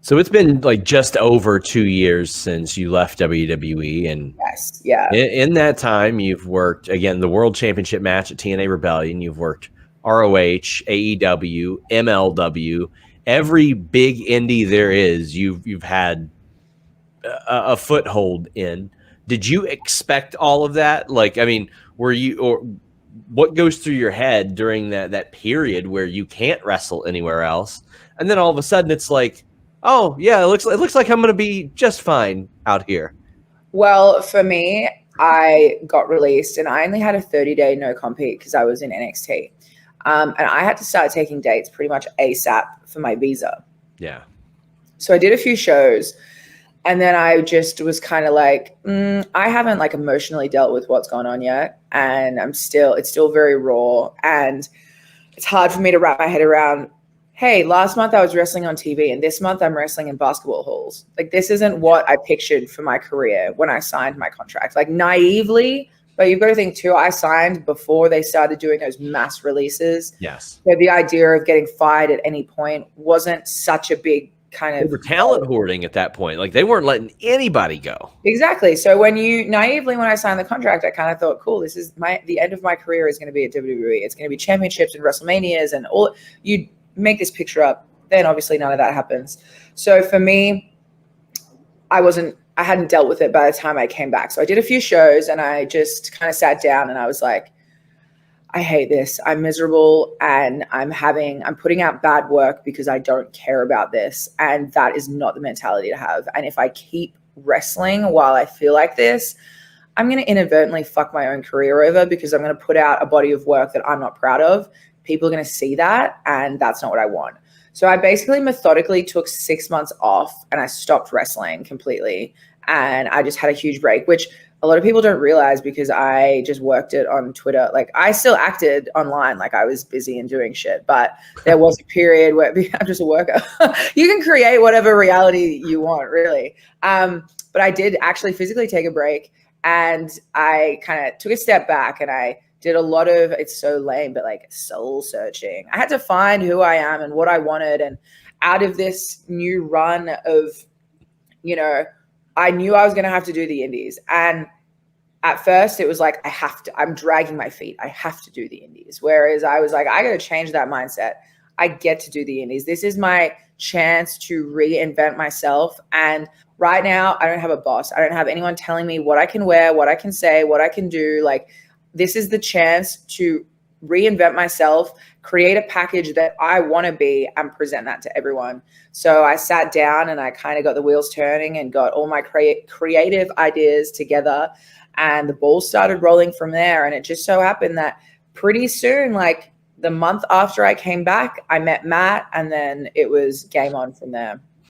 So it's been like just over 2 years since you left WWE, and Yes, yeah. in that time, you've worked again the World Championship match at TNA Rebellion. You've worked ROH, AEW, MLW, every big indie there is. You've had a foothold in. Did you expect all of that? Like, I mean, were you or what goes through your head during that period where you can't wrestle anywhere else, and then all of a sudden it's like, oh yeah, it looks like I'm going to be just fine out here. Well, for me, I got released and I only had a 30-day no compete because I was in NXT. And I had to start taking dates pretty much ASAP for my visa. Yeah. So I did a few shows and then I just was kind of like, I haven't like emotionally dealt with what's going on yet. And it's still very raw. And it's hard for me to wrap my head around, hey, last month I was wrestling on TV and this month I'm wrestling in basketball halls. Like, this isn't what I pictured for my career when I signed my contract. Like, naively, but you've got to think too, I signed before they started doing those mass releases. Yes. So the idea of getting fired at any point wasn't such a big kind of... They were talent hoarding at that point. Like, they weren't letting anybody go. Exactly. So when I signed the contract, I kind of thought, cool, this is the end of my career is going to be at WWE. It's going to be championships and WrestleManias and all. You make this picture up, then obviously none of that happens. So for me, I hadn't dealt with it by the time I came back. So I did a few shows and I just kind of sat down and I was like, I hate this. I'm miserable and I'm putting out bad work because I don't care about this. And that is not the mentality to have. And if I keep wrestling while I feel like this, I'm going to inadvertently fuck my own career over because I'm going to put out a body of work that I'm not proud of. People are going to see that, and that's not what I want. So I basically methodically took 6 months off and I stopped wrestling completely. And I just had a huge break, which a lot of people don't realize because I just worked it on Twitter. Like, I still acted online, like I was busy and doing shit, but there was a period where I'm just a worker. You can create whatever reality you want, really. But I did actually physically take a break and I kind of took a step back and I did a lot of, it's so lame, but like soul searching. I had to find who I am and what I wanted. And out of this new run of, I knew I was going to have to do the indies. And at first it was like, I'm dragging my feet. I have to do the indies. Whereas I was like, I got to change that mindset. I get to do the indies. This is my chance to reinvent myself. And right now I don't have a boss. I don't have anyone telling me what I can wear, what I can say, what I can do. Like, this is the chance to reinvent myself, create a package that I want to be, and present that to everyone. So I sat down and I kind of got the wheels turning and got all my creative ideas together, and the ball started rolling from there. And it just so happened that pretty soon, like the month after I came back, I met Matt, and then it was game on from there.